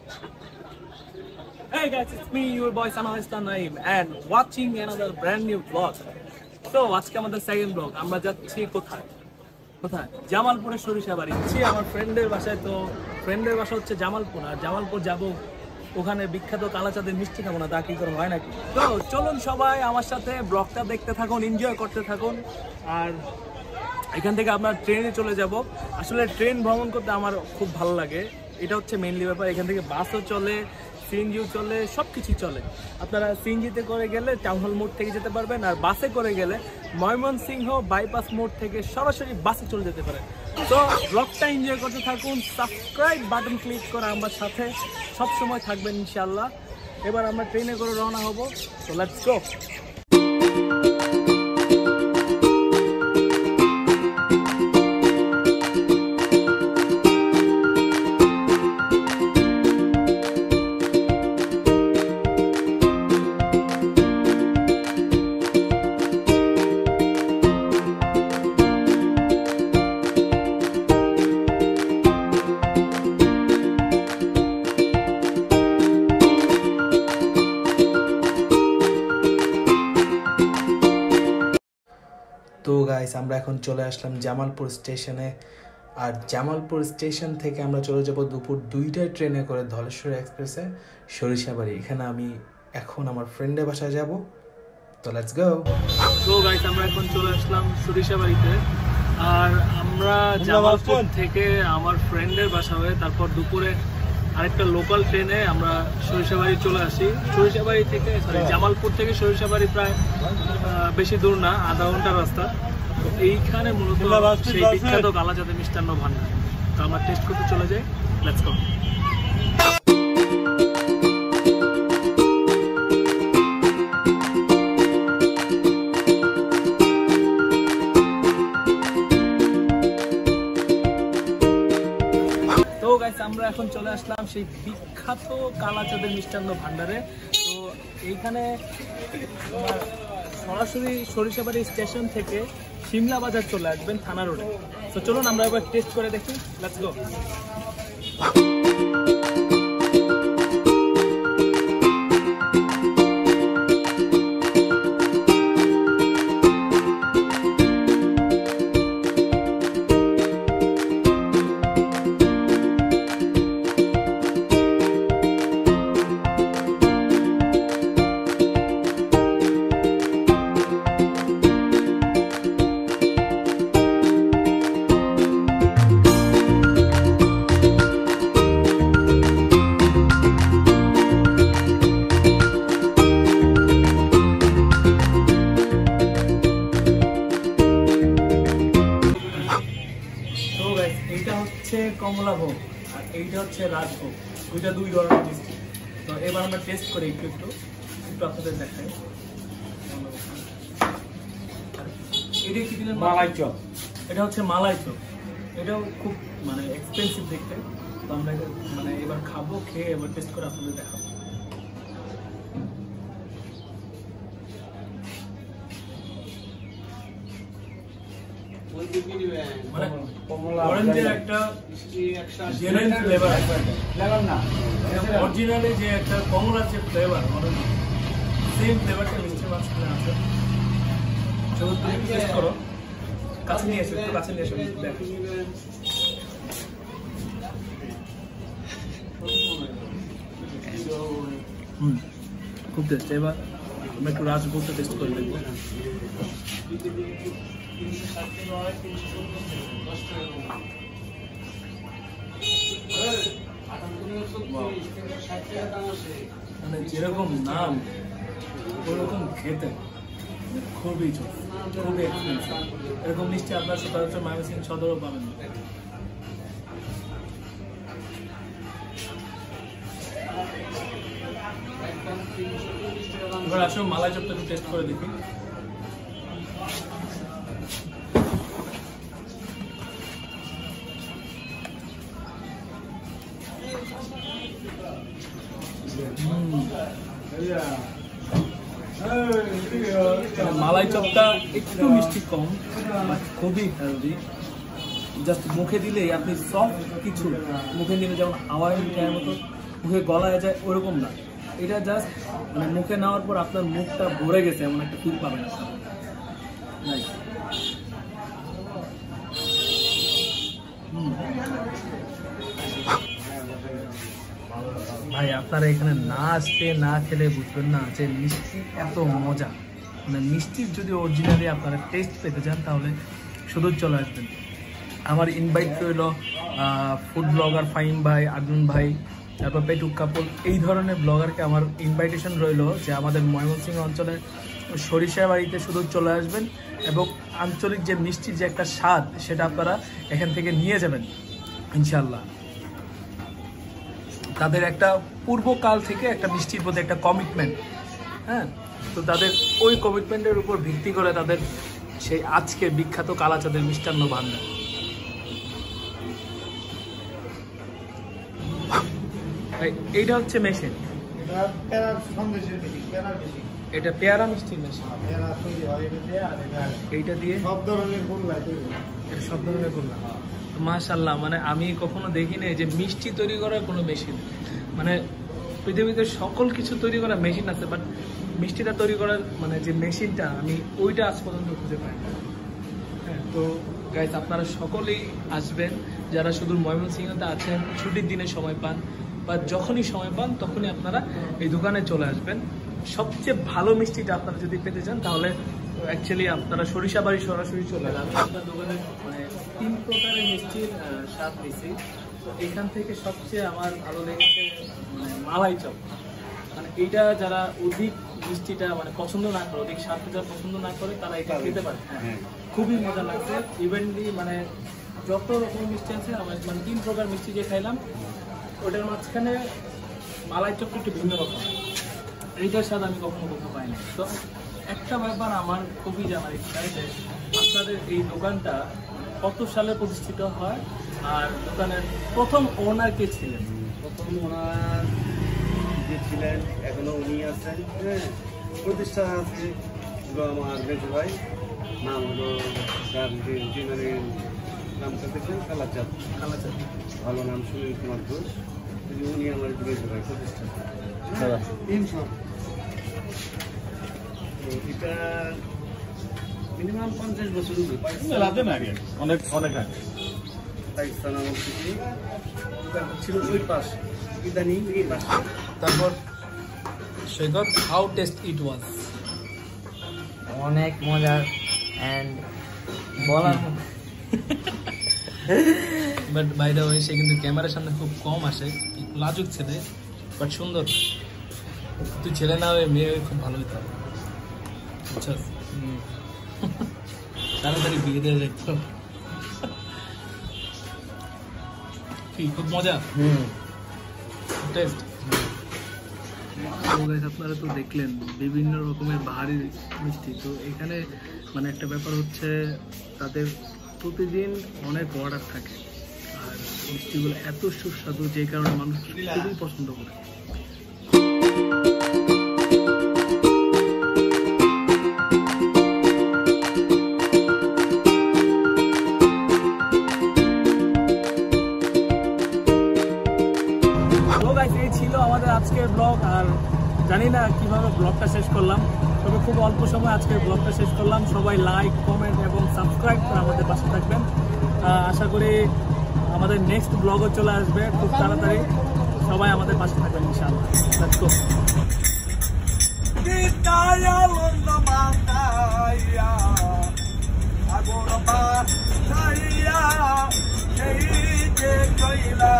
Hey guys, it's me, your boy Sanahista Naim, and watching another brand new vlog. So, আজকে আমাদের second blog. আমরা যাচ্ছি কোথায়? জামালপুরের সরিষাবাড়ি। আমার ফ্রেন্ডের বাসায়। তো ফ্রেন্ডের বাসা হচ্ছে জামালপুর, আর জামালপুর যাব ওখানে বিখ্যাত কালাচাঁদের মিষ্টি খাবো না, তা কি করে হয় নাকি? তো চলুন সবাই আমার সাথে ব্লগটা দেখতে থাকুন, এনজয় করতে থাকুন। আর এখান থেকে আমরা ট্রেনে চলে যাব। আসলে ট্রেন ভ্রমণ করতে আমার খুব ভালো লাগে, এটা হচ্ছে মেইনলি ব্যাপার। এখান থেকে বাসও চলে, সিএনজিও চলে, সব কিছুই চলে। আপনারা সিএনজিতে করে গেলে টাউন হল মোড় থেকে যেতে পারবেন, আর বাসে করে গেলে ময়মনসিংহ বাইপাস মোড় থেকে সরাসরি বাসে চলে যেতে পারেন। তো ব্লগটা এনজয় করতে থাকুন, সাবস্ক্রাইব বাটন ক্লিক করে আমার সাথে সবসময় থাকবেন ইনশাআল্লাহ। এবার আমরা ট্রেনে করে রওনা হব। তো লেটস গো। তো গাইস, আমরা এখন চলে আসলাম জামালপুর স্টেশনে। আর জামালপুর স্টেশন থেকে আমরা চলে যাব দুপুর 2টায় ট্রেনে করে ধলেশ্বরী এক্সপ্রেসে সরিষাবাড়ি। এখানে আমি এখন আমার ফ্রেন্ডের বাসায় যাব। তো লেটস গো। তো গাইস, আমরা এখন চলে আসলাম সরিষাবাড়িতে। আর আমরা জামালপুর থেকে আমার ফ্রেন্ডের বাসা হয়ে তারপর দুপুরে আরেকটা লোকাল ট্রেনে আমরা সরিষাবাড়ি চলে আসি। সরিষাবাড়ি থেকে জামালপুর থেকে সরিষাবাড়ি প্রায় বেশি দূর না, আধা ঘন্টার রাস্তা। তো এইখানে মূলত সেই বিখ্যাত কালাচাঁদের মিষ্টান্ন ভান্ডার। তো আমরা টেস্ট করতে চলে যাই। Let's go. আমরা এখন চলে আসলাম সেই বিখ্যাত কালাচাঁদের মিষ্টান্ন ভান্ডারে। তো এইখানে সরাসরি সরিষাবাড়ি স্টেশন থেকে সিমলা বাজার চলে আসবেন থানা রোডে। তো চলুন আমরা এবার টেস্ট করে দেখি। Let's go. এইটা হচ্ছে কমলাভোগ আর এইটা হচ্ছে রাজভোগ, দুইটা দুই ধরনের মিষ্টি। তো এবার আমরা টেস্ট করি একটু একটু আপনাদের দেখাই। এটা কি দিলেন? মালাই চপ। এটা হচ্ছে মালাই চপ। এটাও খুব মানে এক্সপেন্সিভ দেখতে। তো আমরা মানে এবার খাবো, খেয়ে এবার টেস্ট করে আপনাদের দেখাবো। মানে অরেঞ্জের একটা জেনুইন ফ্লেভার, অরিজিনালি যে একটা কমলার যে ফ্লেভার, সেম ফ্লেভারটা মিষ্টির মাঝখানে আছে। চলো তুমি টেস্ট করো, কাছে নিয়ে এসো, একটু কাছে নিয়ে এসো, দেখো। খুব টেস্ট। এবার আমরা একটু রাজভোগটা টেস্ট করে দেখবো। মানে যেরকম নাম ওরকম খেতে, খুবই খুবই এক্সপেন্সিভ। এরকম মিষ্টি আপনার সচরাচর ময়মনসিংহ সদরও পাবেন না। এবার আসলে মালাই চপটা একটু টেস্ট করে দেখি। মালাই চপটা একটু মিষ্টি কম, খুবই হেলদি। জাস্ট মুখে দিলেই আপনি সব কিছু মুখে দিলে যেমন হাওয়াই মিঠাইয়ের মতো মুখে গলায় যায় ওরকম না, এটা জাস্ট মানে মুখে নেওয়ার পর আপনার মুখটা ভরে গেছে এমন একটা ফিল পাবেন আপনারা। নাইস। ভাই আপনারা এখানে না আসতে না খেলে বুঝবেন না যে মিষ্টি এত মজা। মানে মিষ্টির যদি অরিজিনালি আপনারা টেস্ট পেতে চান তাহলে শুধু চলে আসবেন। আমার ইনভাইট রইল ফুড ব্লগার ফাহিম ভাই, আর্জুন ভাই, তারপর পেটুক কাপুর, এই ধরনের ব্লগারকে আমার ইনভাইটেশন রইল যে আমাদের ময়মনসিংহ অঞ্চলের সরিষাবাড়িতে শুধু চলে আসবেন এবং আঞ্চলিক যে মিষ্টির যে একটা স্বাদ সেটা আপনারা এখান থেকে নিয়ে যাবেন ইনশাল্লাহ। তাদের একটা পূর্বকাল থেকে একটা মিষ্টির প্রতি একটা কমিটমেন্ট, হ্যাঁ, তো তাদের ওই কমিটমেন্টের উপর ভিত্তি করে তাদের সেই আজকে বিখ্যাত কালাচাঁদের মিষ্টান্ন ভান্ডার। এইটা হচ্ছে মেশিন, এটা পেয়ারা মিষ্টির মেশিন, এইটা দিয়ে সব ধরনের গোল্লা। মাশাআল্লাহ, মানে আমি কখনো দেখিনি যে মিষ্টি তৈরি করার কোনো মেশিন, মানে পৃথিবীতে সকল কিছু তৈরি করার মেশিন আছে, বাট মিষ্টিটা তৈরি করার মানে যে মেশিনটা আমি ওইটা আজ পর্যন্ত খুঁজে পাই। হ্যাঁ, তো গাইস আপনারা সকলেই আসবেন যারা শুধু ময়মনসিংহতে আছেন, ছুটির দিনে সময় পান বা যখনই সময় পান তখনই আপনারা এই দোকানে চলে আসবেন। সবচেয়ে ভালো মিষ্টিটা আপনারা যদি পেতে চান তাহলে অ্যাকচুয়ালি আপনারা সরিষাবাড়ি সরাসরি চলে যান। আপনার দোকানে মানে 3 প্রকারের মিষ্টির স্বাদ নিয়েছি, তো এখান থেকে সবচেয়ে আমার ভালো লেগেছে মানে মালাই চপ। মানে এইটা যারা অধিক মিষ্টিটা মানে পছন্দ না করে, অধিক স্বাদটা যারা পছন্দ না করে তারা এটা খেতে পারে। হ্যাঁ, খুবই মজা লাগছে। ইভেনলি মানে যত রকম মিষ্টি আছে আমার মানে 3 প্রকার মিষ্টি যে খাইলাম ওটার মাঝখানে মালাই চপটা একটু ভিন্ন রকম, এইটার স্বাদ আমি কখনো কোথাও পাইনি। তো একটা ব্যাপার আমার খুবই জানার ইচ্ছা যে আপনাদের এই দোকানটা কত সালে প্রতিষ্ঠিত হয় আর দোকানের প্রথম ওনার কে ছিলেন? প্রথম ওনার যে ছিলেন এখনো উনি আছেন, হ্যাঁ, প্রতিষ্ঠা আছে আমার মেজু ভাই, নাম হলো ডিনারের নামটা দেখলেন কালাচাঁদ, ভালো নাম সুনীল কুমার ঘোষ, উনি আমার মেজু ভাই প্রতিষ্ঠা। তো এটা মিনিমাম 50 বছর অনেক অনেক আগে পাকিস্তান আমার থেকে ছিল ওই পাশ, ইদানিং এই পাশে। তারপর সৈকত, হাউ টেস্ট ইট ওয়াজ? অনেক মজার অ্যান্ড বলার মতো। বাট বাই দ্য ওয়ে সে কিন্তু ক্যামেরার সামনে খুব কম আসে, লাজুক ছেলে বাট সুন্দর। তুই ছেলে না হয়ে মেয়ে খুব ভালো হইতে হবে, বুঝছস? তাড়াতাড়ি বিয়ে দেওয়া যায় তো। কি খুব মজা টেস্ট। আপনারা তো দেখলেন বিভিন্ন রকমের বাহারি মিষ্টি। তো এখানে মানে একটা ব্যাপার হচ্ছে তাদের প্রতিদিন অনেক অর্ডার থাকে আর মিষ্টিগুলো এত সুস্বাদু যে কারণে মানুষ খুবই পছন্দ করে। এই ছিল আমাদের আজকের ব্লগ। আর জানি না কিভাবে ব্লগটা শেষ করলাম, তবে খুব অল্প সময় আজকের ব্লগটা শেষ করলাম। সবাই লাইক, কমেন্ট এবং সাবস্ক্রাইব করে আমাদের পাশে থাকবেন। আশা করি আমাদের নেক্সট ব্লগও চলে আসবে খুব তাড়াতাড়ি। সবাই আমাদের পাশে থাকবেন ইনশাআল্লাহ।